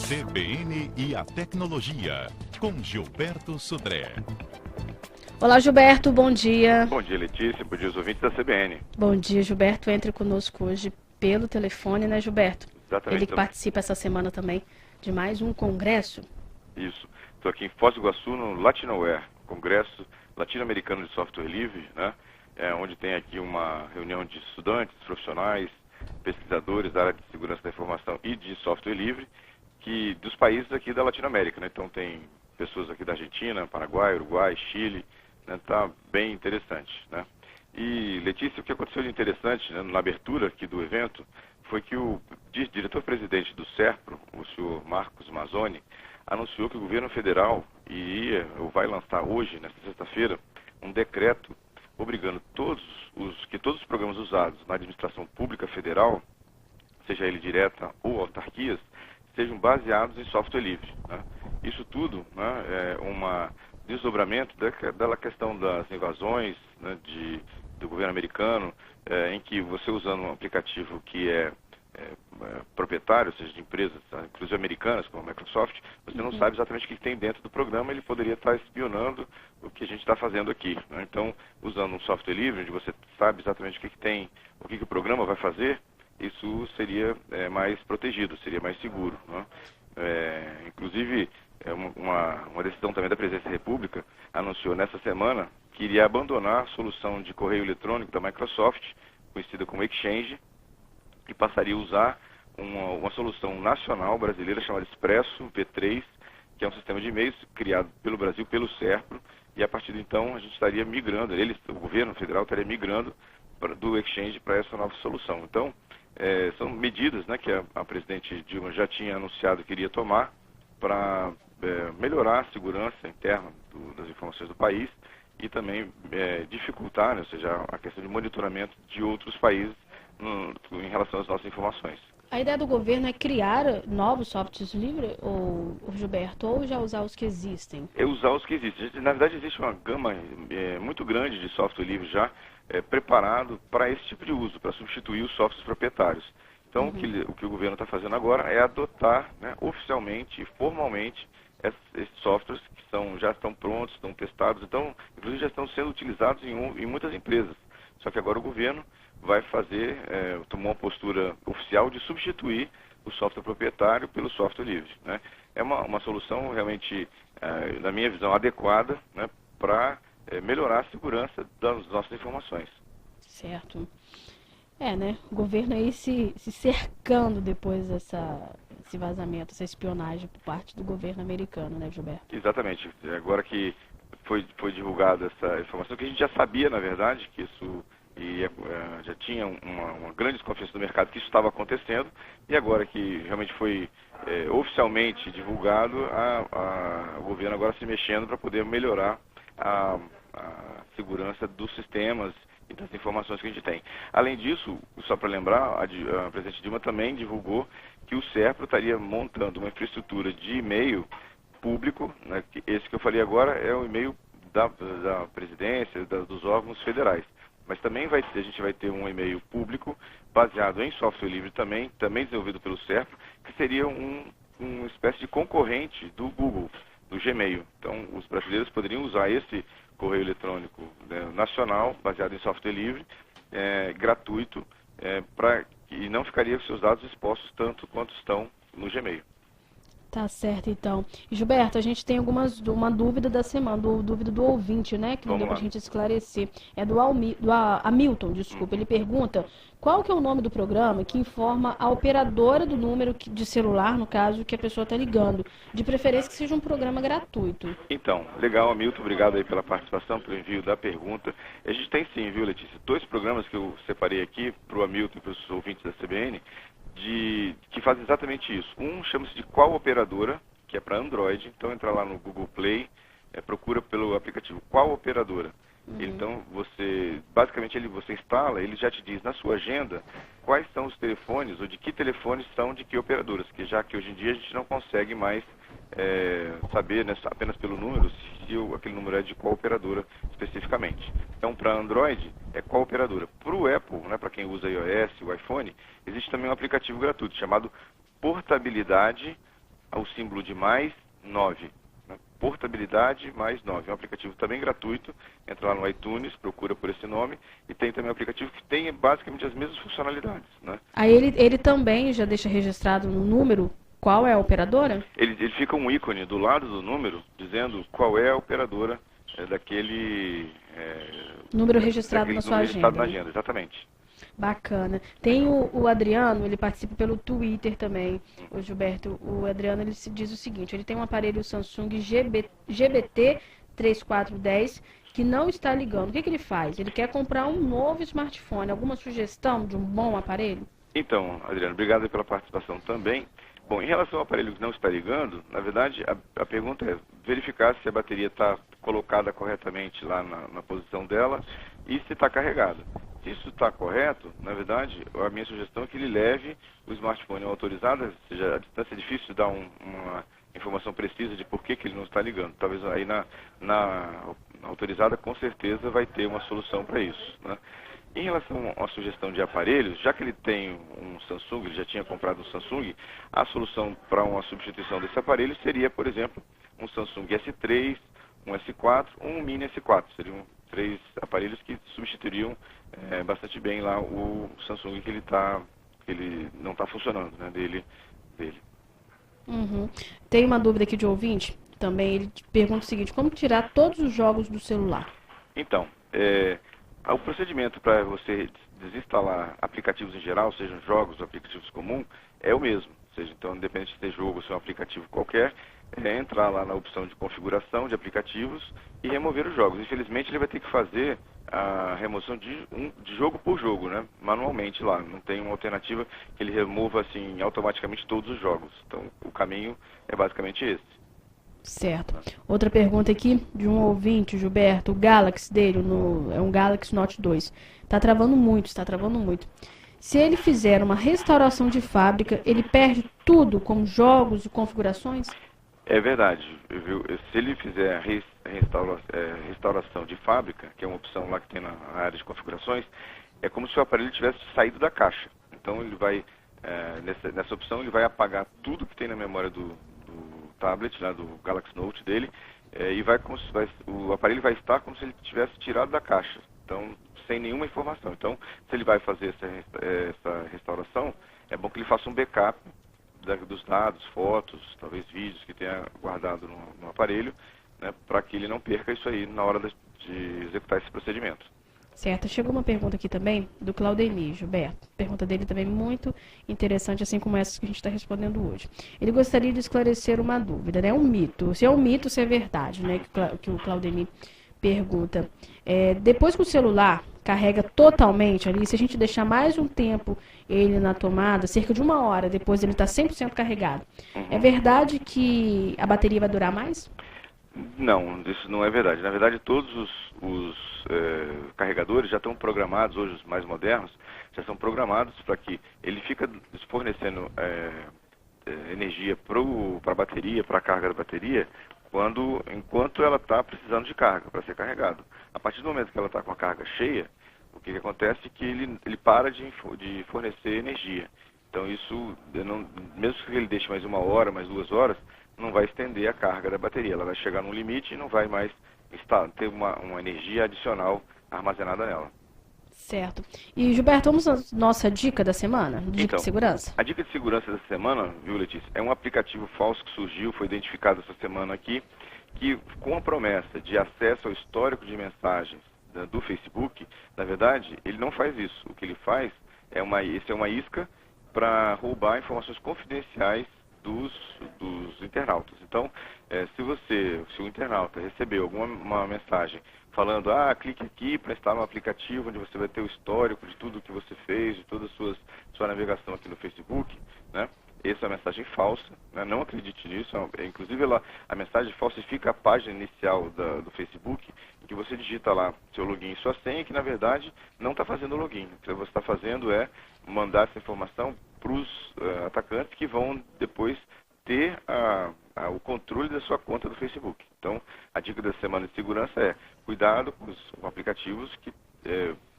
CBN e a tecnologia, com Gilberto Sudré. Olá, Gilberto, bom dia. Bom dia, Letícia, bom dia, os ouvintes da CBN. Bom dia, Gilberto. Entre conosco hoje pelo telefone, né, Gilberto? Exatamente. Ele que participa essa semana também de mais um congresso. Isso. Estou aqui em Foz do Iguaçu, no Latinoware, Congresso Latino-Americano de Software Livre, né? Onde tem aqui uma reunião de estudantes, profissionais, pesquisadores da área de segurança da informação e de software livre, dos países aqui da Latinoamérica, né? Então tem pessoas aqui da Argentina, Paraguai, Uruguai, Chile, né? Tá bem interessante, né? E, Letícia, o que aconteceu de interessante, né, na abertura aqui do evento foi que o diretor-presidente do SERPRO, o senhor Marcos Mazzoni, anunciou que o governo federal vai lançar hoje, nesta sexta-feira, um decreto obrigando todos os programas usados na administração pública federal, seja ele direta ou autarquias, sejam baseados em software livre, né? Isso tudo, né, é um desdobramento daquela questão das invasões, né, do governo americano, em que você usando um aplicativo que é proprietário, ou seja, de empresas, inclusive americanas, como a Microsoft, você não sabe exatamente o que tem dentro do programa, ele poderia estar espionando o que a gente está fazendo aqui, né? Então, usando um software livre, onde você sabe exatamente o que tem, o que o programa vai fazer, isso seria mais protegido, seria mais seguro, né? Inclusive, uma decisão também da Presidência da República anunciou nessa semana que iria abandonar a solução de correio eletrônico da Microsoft, conhecida como Exchange, e passaria a usar uma solução nacional brasileira chamada Expresso V3, que é um sistema de e-mails criado pelo Brasil, pelo SERPRO, e a partir de então a gente estaria migrando, o governo federal estaria migrando do Exchange para essa nova solução. Então, são medidas, né, que a presidente Dilma já tinha anunciado que iria tomar para melhorar a segurança interna das informações do país e também dificultar, né, ou seja, a questão de monitoramento de outros países em relação às nossas informações. A ideia do governo é criar novos softwares livres, Gilberto, ou já usar os que existem? É usar os que existem. Na verdade, existe uma gama muito grande de software livre já preparado para esse tipo de uso, para substituir os softwares proprietários. Então, o que o governo está fazendo agora é adotar, né, oficialmente e formalmente esses softwares que já estão prontos, estão testados, então, inclusive já estão sendo utilizados em muitas empresas. Só que agora o governo vai tomar uma postura oficial de substituir o software proprietário pelo software livre, né? É uma solução realmente, na minha visão, adequada, né, para melhorar a segurança das nossas informações. Certo. Né? O governo aí se cercando depois desse vazamento, essa espionagem por parte do governo americano, né, Gilberto? Exatamente. Agora que foi divulgada essa informação, que a gente já sabia, na verdade, que isso já tinha uma grande desconfiança do mercado que isso estava acontecendo, e agora que realmente foi oficialmente divulgado, o governo agora se mexendo para poder melhorar a segurança dos sistemas e das informações que a gente tem. Além disso, só para lembrar, a presidente Dilma também divulgou que o SERPRO estaria montando uma infraestrutura de e-mail público, né, esse que eu falei agora é o e-mail da presidência, dos órgãos federais. Mas também a gente vai ter um e-mail público baseado em software livre também desenvolvido pelo SERPRO, que seria uma espécie de concorrente do Google, do Gmail. Então, os brasileiros poderiam usar esse correio eletrônico, né, nacional, baseado em software livre, gratuito, e não ficaria com seus dados expostos tanto quanto estão no Gmail. Tá certo, então. Gilberto, a gente tem uma dúvida da semana, dúvida do ouvinte, né? Que não deu pra gente esclarecer. É do Hamilton, desculpa. Ele pergunta qual que é o nome do programa que informa a operadora do número de celular, no caso, que a pessoa está ligando. De preferência que seja um programa gratuito. Então, legal, Hamilton. Obrigado aí pela participação, pelo envio da pergunta. A gente tem sim, viu, Letícia? 2 programas que eu separei aqui para o Hamilton e para os ouvintes da CBN, que faz exatamente isso. Um chama-se de Qual Operadora, que é para Android. Então entra lá no Google Play, procura pelo aplicativo Qual Operadora. Então basicamente você instala, ele já te diz na sua agenda quais são os telefones ou de que telefones são de que operadoras, já que hoje em dia a gente não consegue mais saber, né, apenas pelo número se aquele número é de qual operadora especificamente. Então para Android qual operadora. Para o Apple, né, para quem usa iOS, o iPhone, existe também um aplicativo gratuito chamado Portabilidade ao símbolo de mais 9. Né? Portabilidade mais 9. É um aplicativo também gratuito. Entra lá no iTunes, procura por esse nome. E tem também um aplicativo que tem basicamente as mesmas funcionalidades. Né? Aí ele também já deixa registrado no número qual é a operadora? Ele fica um ícone do lado do número dizendo qual é a operadora daquele... número registrado na sua registrado agenda. na agenda, exatamente. Bacana. Tem o Adriano, ele participa pelo Twitter também, o Gilberto. O Adriano, ele diz o seguinte, ele tem um aparelho Samsung GBT 3410 que não está ligando. O que ele faz? Ele quer comprar um novo smartphone. Alguma sugestão de um bom aparelho? Então, Adriano, obrigado pela participação também. Bom, em relação ao aparelho que não está ligando, na verdade, a pergunta é verificar se a bateria está colocada corretamente lá na posição dela e se está carregada. Se isso está correto, na verdade, a minha sugestão é que ele leve o smartphone autorizado, ou seja, a distância é difícil de dar uma informação precisa de por que ele não está ligando. Talvez aí na autorizada, com certeza, vai ter uma solução para isso, né? Em relação à sugestão de aparelhos, já que ele tem um Samsung, ele já tinha comprado um Samsung, a solução para uma substituição desse aparelho seria, por exemplo, um Samsung S3, um S4, um Mini S4. Seriam 3 aparelhos que substituiriam bastante bem lá o Samsung que ele não está funcionando, né, dele. Uhum. Tem uma dúvida aqui de ouvinte, também ele pergunta o seguinte, como tirar todos os jogos do celular? Então, o procedimento para você desinstalar aplicativos em geral, sejam jogos ou aplicativos comuns, é o mesmo. Ou seja, então, independente de ser jogo ou se é um aplicativo qualquer, entrar lá na opção de configuração de aplicativos e remover os jogos. Infelizmente, ele vai ter que fazer a remoção de jogo por jogo, né? Manualmente lá. Não tem uma alternativa que ele remova assim automaticamente todos os jogos. Então, o caminho é basicamente esse. Certo. Outra pergunta aqui de um ouvinte, Gilberto, o Galaxy dele, é um Galaxy Note 2. Está travando muito. Se ele fizer uma restauração de fábrica, ele perde tudo, como jogos e configurações? É verdade, viu? Se ele fizer restauração de fábrica, que é uma opção lá que tem na área de configurações, é como se o aparelho tivesse saído da caixa. Então ele vai, nessa opção, ele vai apagar tudo que tem na memória do tablet, lá do Galaxy Note dele, e o aparelho vai estar como se ele tivesse tirado da caixa, então sem nenhuma informação. Então, se ele vai fazer essa restauração, é bom que ele faça um backup dos dados, fotos, talvez vídeos que tenha guardado no aparelho, né, para que ele não perca isso aí na hora de executar esse procedimento. Certo. Chegou uma pergunta aqui também do Claudemir, Gilberto. Pergunta dele também muito interessante, assim como essa que a gente está respondendo hoje. Ele gostaria de esclarecer uma dúvida, né? Um mito. Se é um mito, se é verdade, né? Que o Claudemir pergunta. Depois que o celular carrega totalmente ali, se a gente deixar mais um tempo ele na tomada, cerca de 1 hora, depois ele está 100% carregado, é verdade que a bateria vai durar mais? Não, isso não é verdade. Na verdade, todos os carregadores já estão programados, hoje os mais modernos, já são programados para que ele fica fornecendo energia para a bateria, para a carga da bateria, enquanto ela está precisando de carga para ser carregado. A partir do momento que ela está com a carga cheia, o que acontece é que ele para de fornecer energia. Então isso, mesmo que ele deixe mais 1 hora, mais 2 horas, não vai estender a carga da bateria. Ela vai chegar num limite e não vai mais ter uma energia adicional armazenada nela. Certo. E, Gilberto, vamos à nossa dica da semana? Dica de segurança? A dica de segurança da semana, viu, Letícia, é um aplicativo falso que surgiu, foi identificado essa semana aqui, que com a promessa de acesso ao histórico de mensagens do Facebook, na verdade, ele não faz isso. O que ele faz é uma isca para roubar informações confidenciais dos internautas. Então, se o internauta recebeu alguma mensagem falando, clique aqui para instalar um aplicativo onde você vai ter o histórico de tudo que você fez, de toda a sua navegação aqui no Facebook, né? Essa é uma mensagem falsa, né? Não acredite nisso. Inclusive, a mensagem falsifica a página inicial do Facebook, em que você digita lá seu login e sua senha, que na verdade não está fazendo o login. O que você está fazendo é mandar essa informação para os atacantes que vão depois ter o controle da sua conta do Facebook. Então, a dica da semana de segurança é cuidado com aplicativos que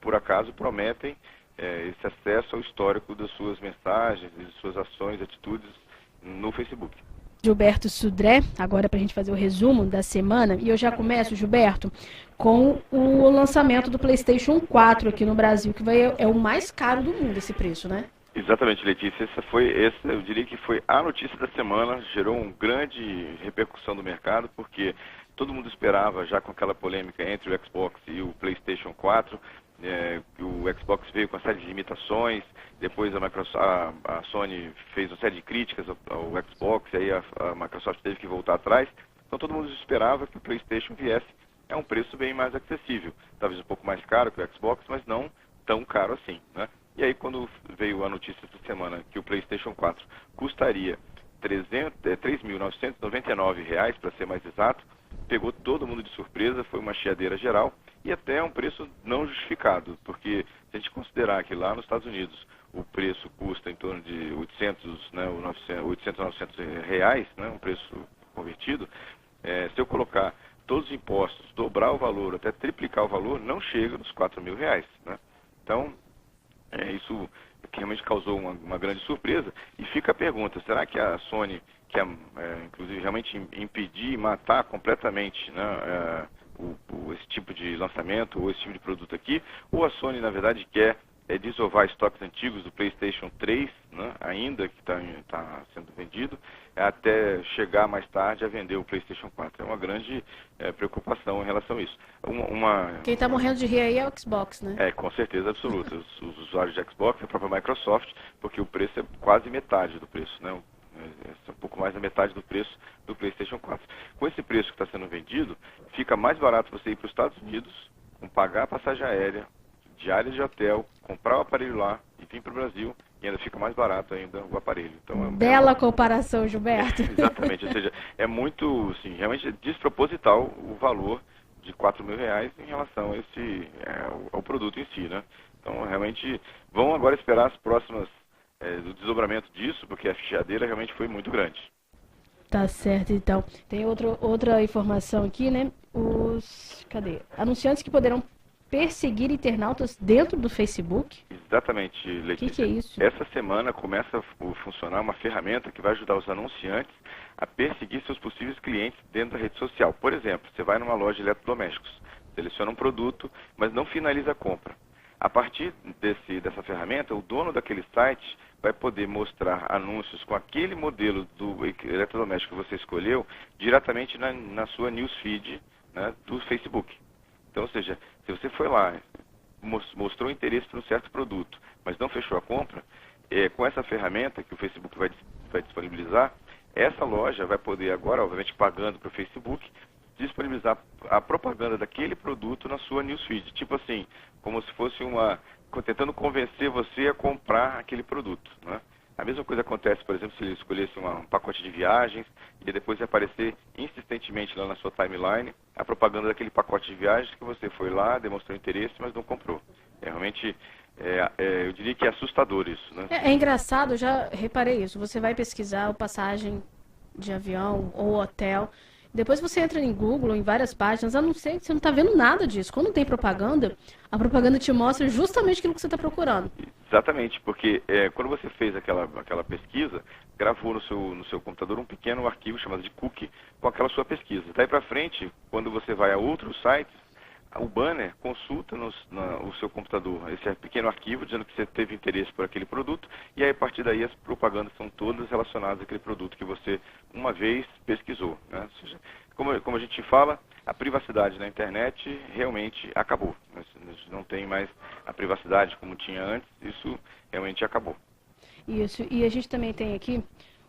por acaso, prometem esse acesso ao histórico das suas mensagens, das suas ações, atitudes no Facebook. Gilberto Sudré, agora para a gente fazer o resumo da semana, e eu já começo, Gilberto, com o lançamento do PlayStation 4 aqui no Brasil, que é o mais caro do mundo esse preço, né? Exatamente, Letícia. Eu diria que foi a notícia da semana, gerou uma grande repercussão do mercado, porque todo mundo esperava, já com aquela polêmica entre o Xbox e o PlayStation 4, o Xbox veio com uma série de limitações, depois a Sony fez uma série de críticas ao Xbox, e aí a Microsoft teve que voltar atrás. Então todo mundo esperava que o PlayStation viesse a um preço bem mais acessível, talvez um pouco mais caro que o Xbox, mas não tão caro assim, né? E aí quando veio a notícia essa semana que o PlayStation 4 custaria R$ 3.999, para ser mais exato, pegou todo mundo de surpresa, foi uma chiadeira geral e até um preço não justificado, porque se a gente considerar que lá nos Estados Unidos o preço custa em torno de 800, né, 900 reais, né, um preço convertido, se eu colocar todos os impostos, dobrar o valor, até triplicar o valor, não chega nos R$ 4.000, né? Então, isso realmente causou uma grande surpresa. E fica a pergunta, será que a Sony quer, inclusive, realmente impedir e matar completamente, né, esse tipo de lançamento ou esse tipo de produto aqui? Ou a Sony, na verdade, quer desovar estoques antigos do PlayStation 3, né, ainda que está sendo vendido, até chegar mais tarde a vender o PlayStation 4. É uma grande preocupação em relação a isso. Quem está morrendo de rir aí é o Xbox, né? Com certeza absoluta. Os usuários de Xbox, a própria Microsoft, porque o preço é quase metade do preço, né? É um pouco mais da metade do preço do PlayStation 4. Com esse preço que está sendo vendido, fica mais barato você ir para os Estados Unidos, pagar a passagem aérea, diária de hotel, comprar o aparelho lá e vir para o Brasil, e ainda fica mais barato ainda o aparelho. Então, bela comparação, Gilberto. Exatamente, ou seja, é muito, assim, realmente desproposital o valor de R$ 4.000 em relação a ao produto em si, né? Então, realmente, vão agora esperar as próximas do desdobramento disso, porque a chiadeira realmente foi muito grande. Tá certo, então. Tem outra informação aqui, né? Cadê? Anunciantes que poderão perseguir internautas dentro do Facebook? Exatamente, Letícia. Que é isso? Essa semana começa a funcionar uma ferramenta que vai ajudar os anunciantes a perseguir seus possíveis clientes dentro da rede social. Por exemplo, você vai numa loja de eletrodomésticos, seleciona um produto, mas não finaliza a compra. A partir dessa ferramenta, o dono daquele site vai poder mostrar anúncios com aquele modelo do eletrodoméstico que você escolheu diretamente na sua newsfeed, né, do Facebook. Então, ou seja, se você foi lá, mostrou interesse por um certo produto, mas não fechou a compra, com essa ferramenta que o Facebook vai disponibilizar, essa loja vai poder agora, obviamente pagando para o Facebook, disponibilizar a propaganda daquele produto na sua newsfeed. Tipo assim, como se fosse tentando convencer você a comprar aquele produto, né? A mesma coisa acontece, por exemplo, se ele escolhesse um pacote de viagens e depois vai aparecer insistentemente lá na sua timeline a propaganda daquele pacote de viagens que você foi lá, demonstrou interesse, mas não comprou. Realmente, eu diria que é assustador isso, né? É engraçado, eu já reparei isso. Você vai pesquisar passagem de avião ou hotel, depois você entra em Google, em várias páginas, a não ser que você não está vendo nada disso. Quando tem propaganda, a propaganda te mostra justamente aquilo que você está procurando. Exatamente, porque quando você fez aquela pesquisa, gravou no seu computador um pequeno arquivo chamado de cookie com aquela sua pesquisa. Daí para frente, quando você vai a outros sites, o banner consulta o seu computador esse pequeno arquivo dizendo que você teve interesse por aquele produto, e aí a partir daí as propagandas são todas relacionadas àquele produto que você uma vez pesquisou, né? Ou seja, como a gente fala, a privacidade na internet realmente acabou. Não tem mais a privacidade como tinha antes, isso realmente acabou. Isso, e a gente também tem aqui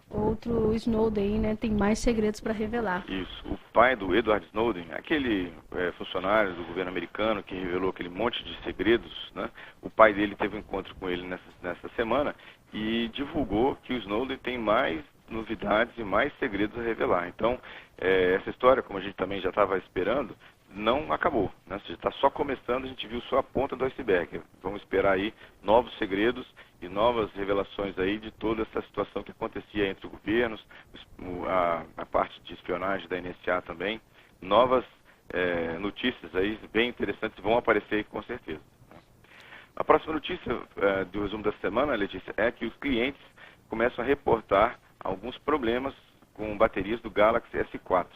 outro Snowden, né? Tem mais segredos para revelar. Isso. O pai do Edward Snowden, aquele funcionário do governo americano que revelou aquele monte de segredos, né? O pai dele teve um encontro com ele nessa semana e divulgou que o Snowden tem mais novidades e mais segredos a revelar. Então, essa história, como a gente também já estava esperando, não acabou, né? Está só começando, a gente viu só a ponta do iceberg. Vamos esperar aí novos segredos e novas revelações aí de toda essa situação que acontecia entre os governos, a parte de espionagem da NSA também. Novas notícias aí bem interessantes vão aparecer com certeza. A próxima notícia do resumo da semana, Letícia, é que os clientes começam a reportar alguns problemas com baterias do Galaxy S4.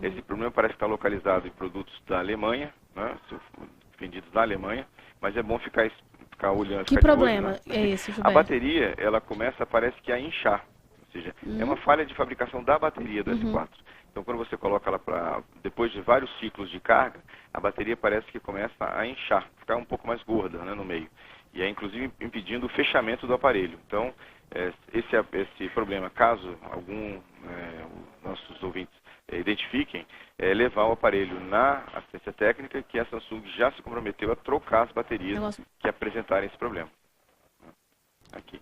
Esse problema parece estar localizado em produtos da Alemanha, né, vendidos na Alemanha, mas é bom ficar olhando. Que problema é esse, Gilberto? A bateria, ela começa, parece que a inchar, ou seja, é uma falha de fabricação da bateria do S4. Então, quando você coloca ela depois de vários ciclos de carga, a bateria parece que começa a inchar, ficar um pouco mais gorda, né, no meio. E é inclusive impedindo o fechamento do aparelho. Então, esse problema, caso nossos ouvintes identifiquem, levar o aparelho na assistência técnica, que a Samsung já se comprometeu a trocar as baterias que apresentarem esse problema. Aqui.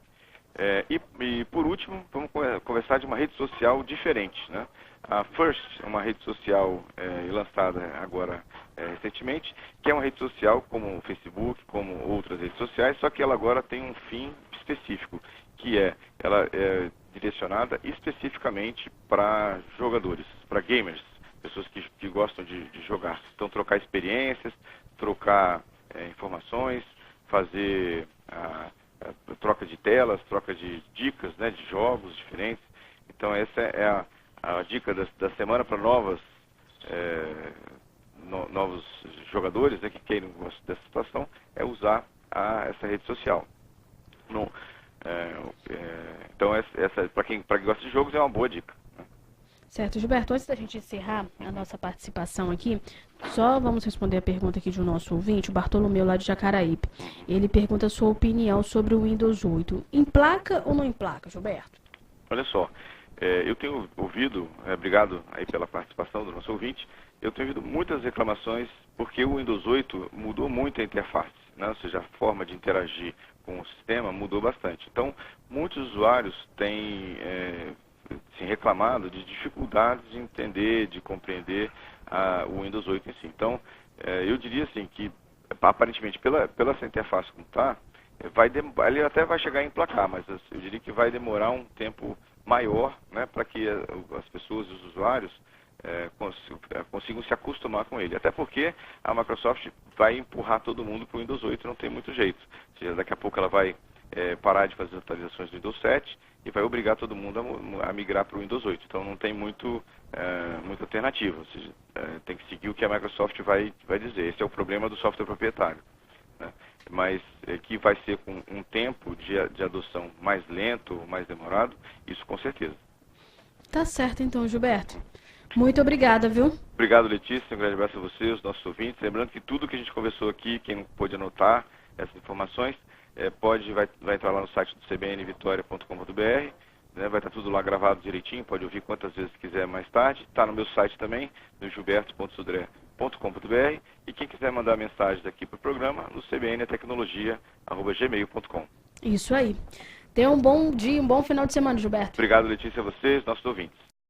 E por último, vamos conversar de uma rede social diferente, né? A First, uma rede social lançada agora recentemente, que é uma rede social como o Facebook, como outras redes sociais, só que ela agora tem um fim específico, que ela é direcionada especificamente para jogadores, para gamers, pessoas que gostam de jogar. Então, trocar experiências, trocar informações, fazer troca de telas, troca de dicas, né, de jogos diferentes. Então, essa é a dica da semana para novos jogadores, né, que queiram gostar dessa situação, é usar essa rede social. Então, essa para quem gosta de jogos, é uma boa dica. Certo, Gilberto, antes da gente encerrar a nossa participação aqui, só vamos responder a pergunta aqui de um nosso ouvinte, o Bartolomeu, lá de Jacaraípe. Ele pergunta a sua opinião sobre o Windows 8. Emplaca ou não emplaca, Gilberto? Olha só, eu tenho ouvido, obrigado aí pela participação do nosso ouvinte, eu tenho ouvido muitas reclamações porque o Windows 8 mudou muito a interface, né? Ou seja, a forma de interagir com o sistema mudou bastante. Então, muitos usuários têm reclamado de dificuldades de entender, de compreender o Windows 8 em si. Então, eu diria assim que, aparentemente, pela essa interface como está, ele até vai chegar a emplacar, mas eu diria que vai demorar um tempo maior, né, para que as pessoas e os usuários consigam se acostumar com ele. Até porque a Microsoft vai empurrar todo mundo para o Windows 8, não tem muito jeito. Ou seja, daqui a pouco ela vai parar de fazer atualizações do Windows 7 e vai obrigar todo mundo a migrar para o Windows 8. Então não tem muita alternativa. Ou seja, tem que seguir o que a Microsoft vai dizer. Esse é o problema do software proprietário, né? Mas que vai ser com um tempo de adoção mais lento, mais demorado, isso com certeza. Tá certo então, Gilberto. Muito obrigada, viu? Obrigado, Letícia. Um grande abraço a você, os nossos ouvintes. Lembrando que tudo que a gente conversou aqui, quem não pôde anotar essas informações, vai entrar lá no site do cbnvitoria.com.br, né, vai estar tudo lá gravado direitinho, pode ouvir quantas vezes quiser mais tarde. Está no meu site também, no gilberto.sudré.com.br, e quem quiser mandar mensagens aqui para o programa, no cbntecnologia@gmail.com. Isso aí. Tenha um bom dia, um bom final de semana, Gilberto. Obrigado, Letícia, a vocês, nossos ouvintes.